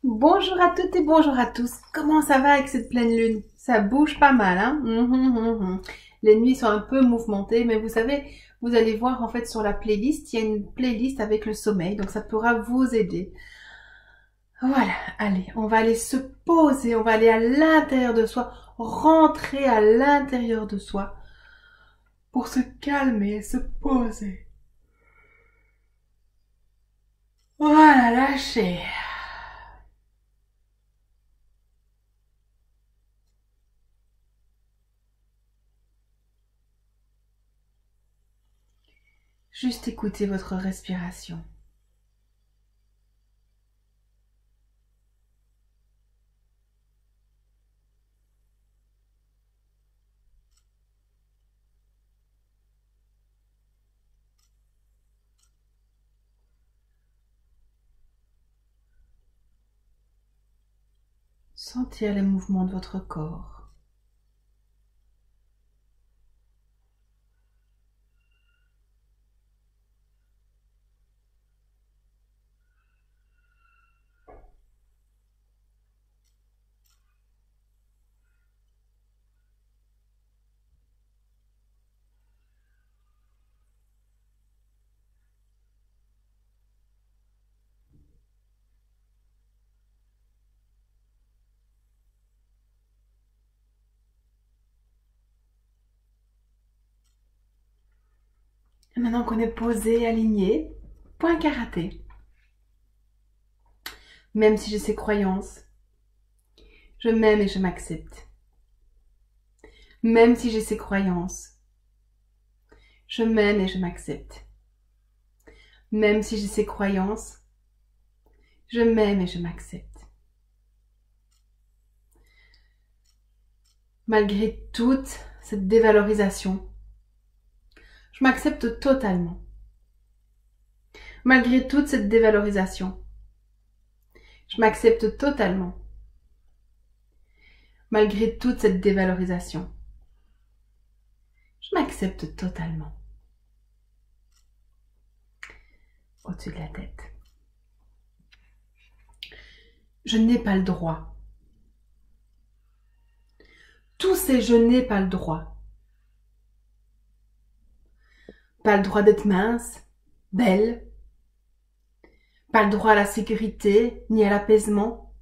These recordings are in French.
Bonjour à toutes et bonjour à tous. Comment ça va avec cette pleine lune? Ça bouge pas mal, hein? Les nuits sont un peu mouvementées, mais vous savez, vous allez voir en fait sur la playlist, il y a une playlist avec le sommeil, donc ça pourra vous aider. Voilà, allez, on va aller se poser, on va aller à l'intérieur de soi, rentrer à l'intérieur de soi pour se calmer, se poser. Voilà, lâchez. Juste écoutez votre respiration. Sentir les mouvements de votre corps. Et maintenant qu'on est posé, aligné, point karaté. Même si j'ai ces croyances, je m'aime et je m'accepte. Même si j'ai ces croyances, je m'aime et je m'accepte. Même si j'ai ces croyances, je m'aime et je m'accepte. Malgré toute cette dévalorisation, je m'accepte totalement. Malgré toute cette dévalorisation, je m'accepte totalement. Malgré toute cette dévalorisation, je m'accepte totalement. Au-dessus de la tête. Je n'ai pas le droit. Tous ces je n'ai pas le droit. Pas le droit d'être mince, belle. Pas le droit à la sécurité, ni à l'apaisement.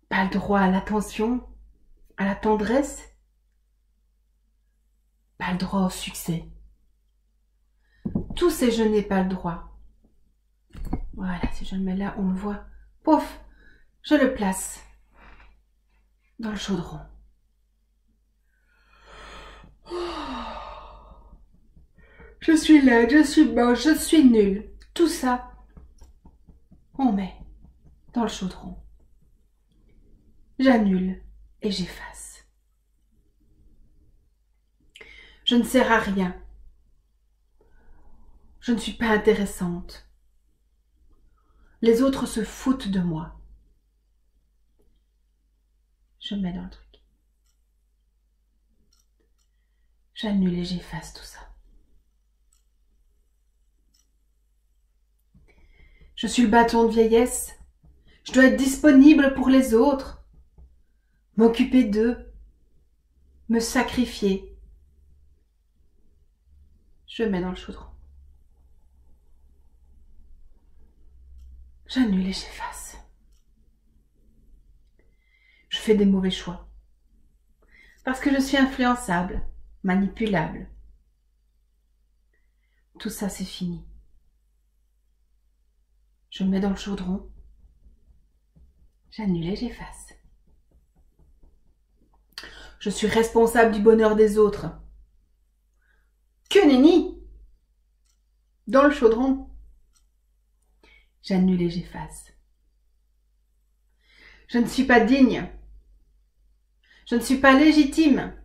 Pas le droit à l'attention, à la tendresse. Pas le droit au succès. Tous ces je n'ai pas le droit. Voilà, si je le mets là, on le voit. Pouf, je le place dans le chaudron. Je suis laide, je suis moche, je suis nulle. Tout ça, on met dans le chaudron. J'annule et j'efface. Je ne sers à rien. Je ne suis pas intéressante. Les autres se foutent de moi. Je mets dans le truc. J'annule et j'efface tout ça. Je suis le bâton de vieillesse. Je dois être disponible pour les autres. M'occuper d'eux. Me sacrifier. Je mets dans le chaudron. J'annule et j'efface. Je fais des mauvais choix. Parce que je suis influençable, manipulable. Tout ça, c'est fini. Je mets dans le chaudron. J'annule et j'efface. Je suis responsable du bonheur des autres. Que nenni! Dans le chaudron. J'annule et j'efface. Je ne suis pas digne. Je ne suis pas légitime.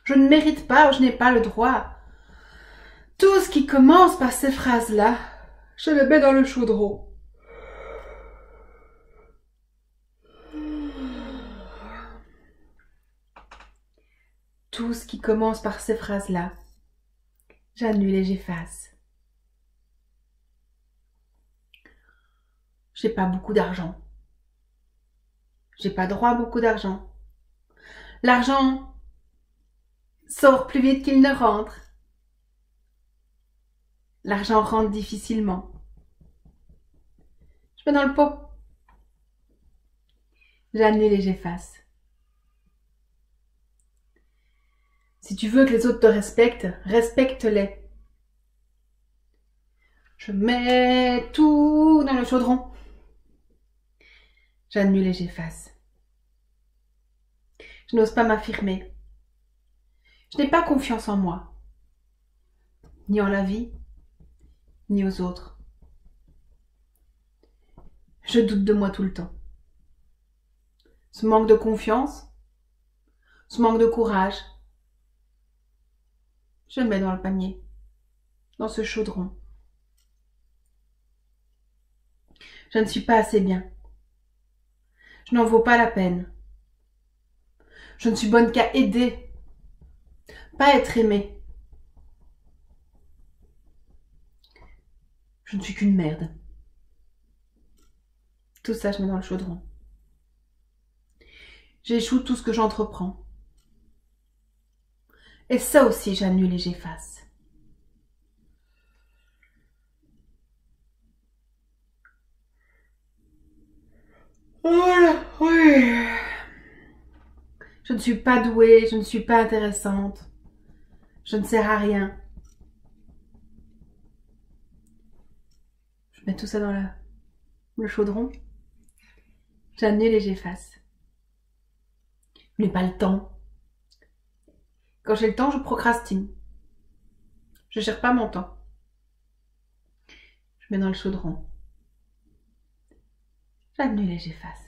Je ne mérite pas ou je n'ai pas le droit. Tout ce qui commence par ces phrases-là, je le mets dans le chaudron. Tout ce qui commence par ces phrases-là, j'annule et j'efface. J'ai pas beaucoup d'argent. J'ai pas droit à beaucoup d'argent. L'argent sort plus vite qu'il ne rentre. L'argent rentre difficilement. Je mets dans le pot. J'annule et j'efface. Si tu veux que les autres te respectent, respecte-les. Je mets tout dans le chaudron. J'annule et j'efface. Je n'ose pas m'affirmer. Je n'ai pas confiance en moi, ni en la vie, ni aux autres. Je doute de moi tout le temps. Ce manque de confiance, ce manque de courage, je le mets dans le panier, dans ce chaudron. Je ne suis pas assez bien. Je n'en vaux pas la peine. Je ne suis bonne qu'à aider, pas être aimée. Je ne suis qu'une merde. Tout ça, je mets dans le chaudron. J'échoue tout ce que j'entreprends. Et ça aussi, j'annule et j'efface. Voilà, oui. Je ne suis pas douée, je ne suis pas intéressante. Je ne sers à rien. Je mets tout ça dans le chaudron. J'annule et j'efface. Je n'ai pas le temps. Quand j'ai le temps, je procrastine. Je ne gère pas mon temps. Je mets dans le chaudron. J'annule et j'efface.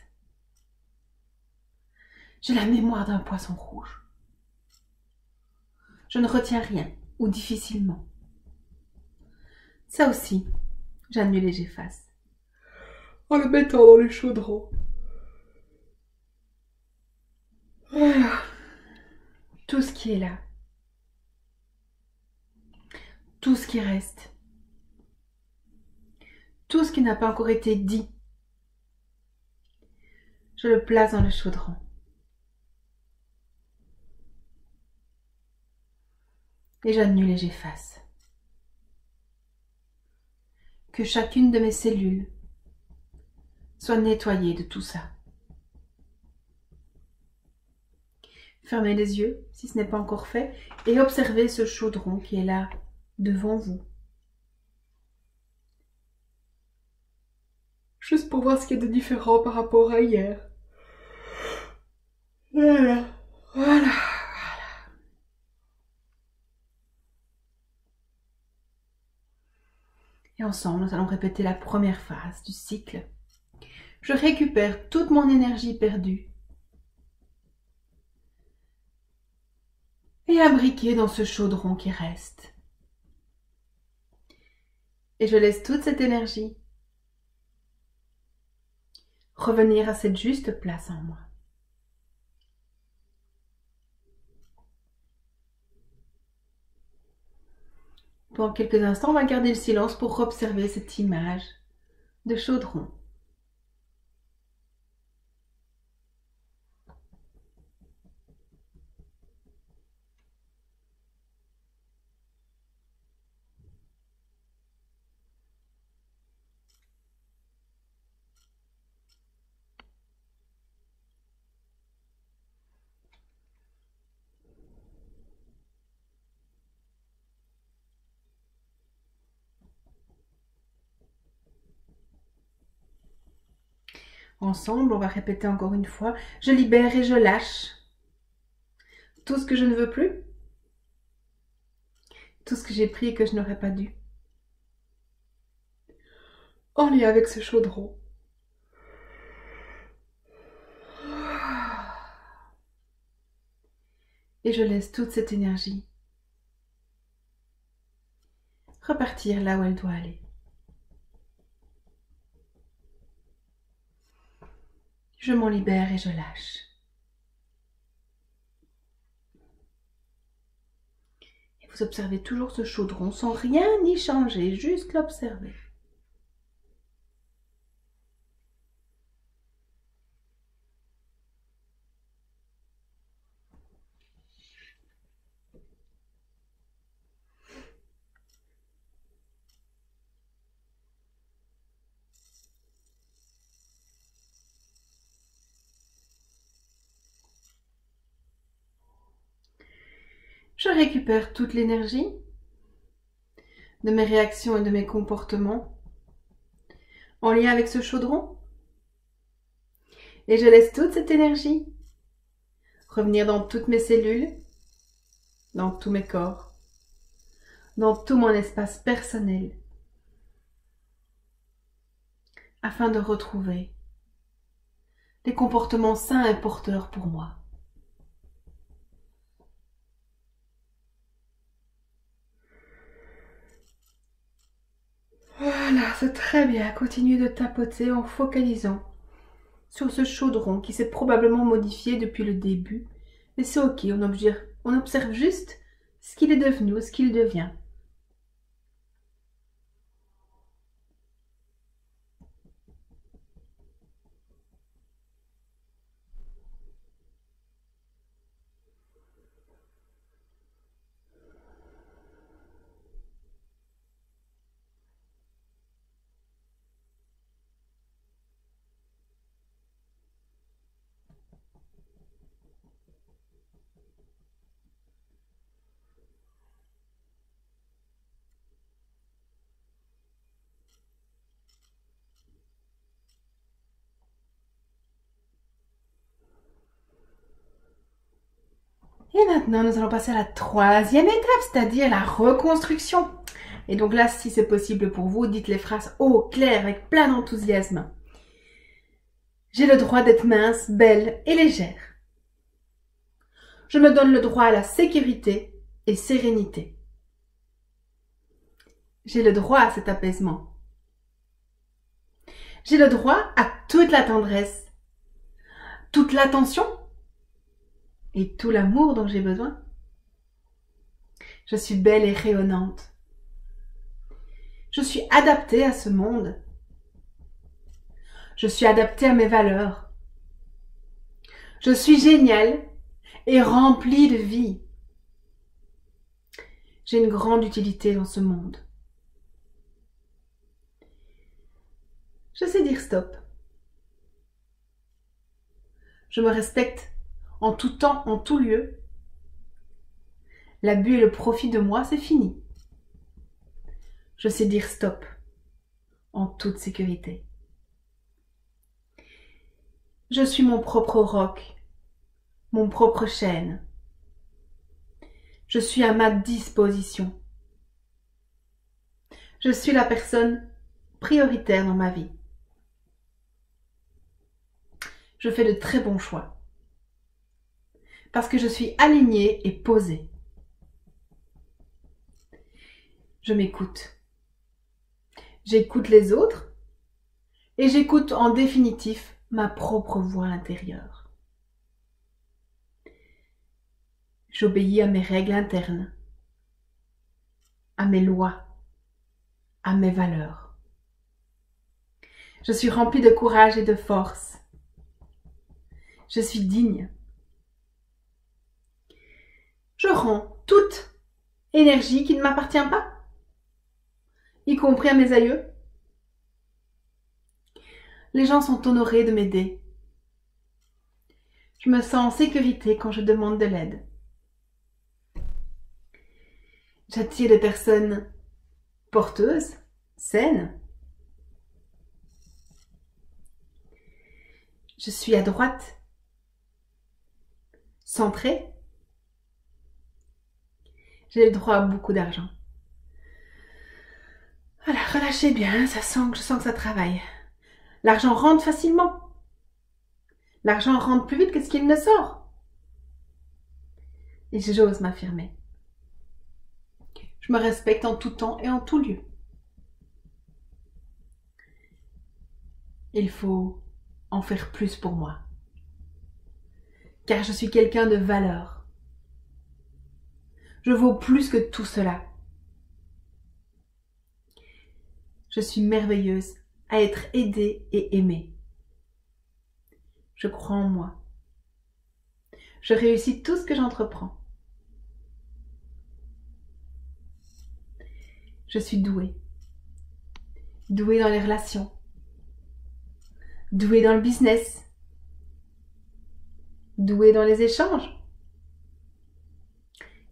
J'ai la mémoire d'un poisson rouge. Je ne retiens rien, ou difficilement. Ça aussi, j'annule et j'efface. En le mettant dans le chaudron. Voilà. Tout ce qui est là. Tout ce qui reste. Tout ce qui n'a pas encore été dit. Je le place dans le chaudron. Et j'annule et j'efface. Que chacune de mes cellules soit nettoyée de tout ça. Fermez les yeux si ce n'est pas encore fait et observez ce chaudron qui est là devant vous. Juste pour voir ce qu'il y a de différent par rapport à hier. Voilà, voilà. Et ensemble, nous allons répéter la première phase du cycle. Je récupère toute mon énergie perdue et imbriquée dans ce chaudron qui reste. Et je laisse toute cette énergie revenir à cette juste place en moi. Pendant quelques instants, on va garder le silence pour observer cette image de chaudron. Ensemble, on va répéter encore une fois. Je libère et je lâche tout ce que je ne veux plus, tout ce que j'ai pris et que je n'aurais pas dû. En lien avec ce chaudron. Et je laisse toute cette énergie repartir là où elle doit aller. Je m'en libère et je lâche. Et vous observez toujours ce chaudron sans rien y changer, juste l'observer. Je récupère toute l'énergie de mes réactions et de mes comportements en lien avec ce chaudron. Et je laisse toute cette énergie revenir dans toutes mes cellules, dans tous mes corps, dans tout mon espace personnel, afin de retrouver des comportements sains et porteurs pour moi. Voilà, c'est très bien. Continuez de tapoter en focalisant sur ce chaudron qui s'est probablement modifié depuis le début. Mais c'est ok, on observe juste ce qu'il est devenu ou ce qu'il devient. Et maintenant, nous allons passer à la troisième étape, c'est-à-dire la reconstruction. Et donc là, si c'est possible pour vous, dites les phrases haut, clair, avec plein d'enthousiasme. J'ai le droit d'être mince, belle et légère. Je me donne le droit à la sécurité et sérénité. J'ai le droit à cet apaisement. J'ai le droit à toute la tendresse, toute l'attention et tout l'amour dont j'ai besoin. Je suis belle et rayonnante. Je suis adaptée à ce monde. Je suis adaptée à mes valeurs. Je suis géniale et remplie de vie. J'ai une grande utilité dans ce monde. Je sais dire stop. Je me respecte en tout temps, en tout lieu. L'abus et le profit de moi, c'est fini. Je sais dire stop en toute sécurité. Je suis mon propre roc, mon propre chêne. Je suis à ma disposition. Je suis la personne prioritaire dans ma vie. Je fais de très bons choix parce que je suis alignée et posée. Je m'écoute. J'écoute les autres et j'écoute en définitif ma propre voix intérieure. J'obéis à mes règles internes, à mes lois, à mes valeurs. Je suis remplie de courage et de force. Je suis digne. Je rends toute énergie qui ne m'appartient pas, y compris à mes aïeux. Les gens sont honorés de m'aider. Je me sens en sécurité quand je demande de l'aide. J'attire des personnes porteuses, saines. Je suis à droite, centrée. J'ai le droit à beaucoup d'argent. Voilà, relâchez bien, je sens que ça travaille. L'argent rentre facilement. L'argent rentre plus vite que ce qu'il ne sort. Et j'ose m'affirmer. Je me respecte en tout temps et en tout lieu. Il faut en faire plus pour moi. Car je suis quelqu'un de valeur. Je vaux plus que tout cela. Je suis merveilleuse à être aidée et aimée. Je crois en moi. Je réussis tout ce que j'entreprends. Je suis douée. Douée dans les relations. Douée dans le business. Douée dans les échanges.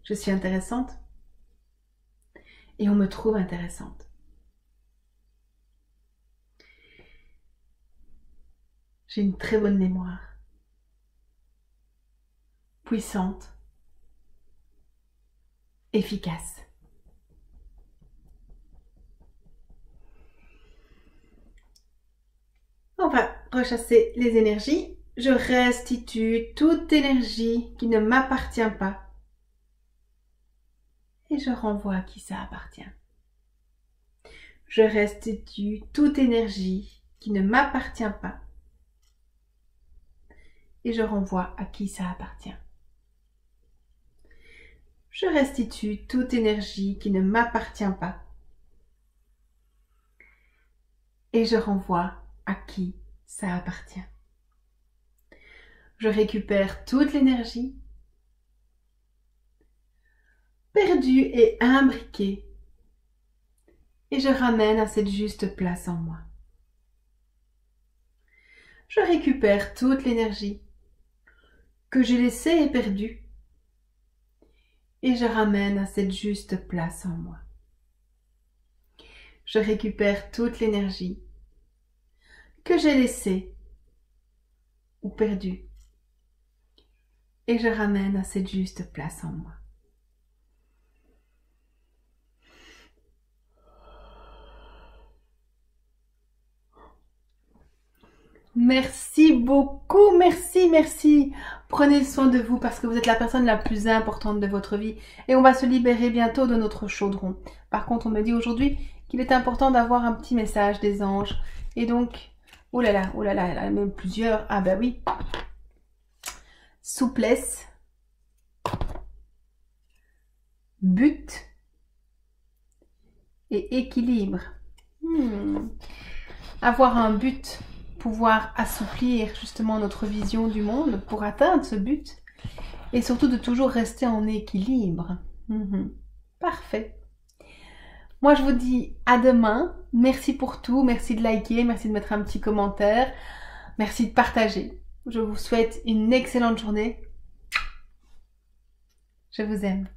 Je suis intéressante. Et on me trouve intéressante. J'ai une très bonne mémoire. Puissante. Efficace. On va rechasser les énergies. Je restitue toute énergie qui ne m'appartient pas. Et je renvoie à qui ça appartient. Je restitue toute énergie qui ne m'appartient pas. Et je renvoie à qui ça appartient. Je restitue toute énergie qui ne m'appartient pas. Et je renvoie à qui ça appartient. Je récupère toute l'énergie perdue et imbriquée et je ramène à cette juste place en moi. Je récupère toute l'énergie que j'ai laissée et perdue et je ramène à cette juste place en moi. Je récupère toute l'énergie que j'ai laissée ou perdue et je ramène à cette juste place en moi. Merci beaucoup, merci. Prenez soin de vous parce que vous êtes la personne la plus importante de votre vie et on va se libérer bientôt de notre chaudron. Par contre, on me dit aujourd'hui qu'il est important d'avoir un petit message des anges et donc, oh là là, même plusieurs, ah ben oui, souplesse, but et équilibre. Avoir un but, pouvoir assouplir justement notre vision du monde pour atteindre ce but et surtout de toujours rester en équilibre. Parfait. Moi je vous dis à demain. Merci pour tout, merci de liker, merci de mettre un petit commentaire, merci de partager. Je vous souhaite une excellente journée. Je vous aime.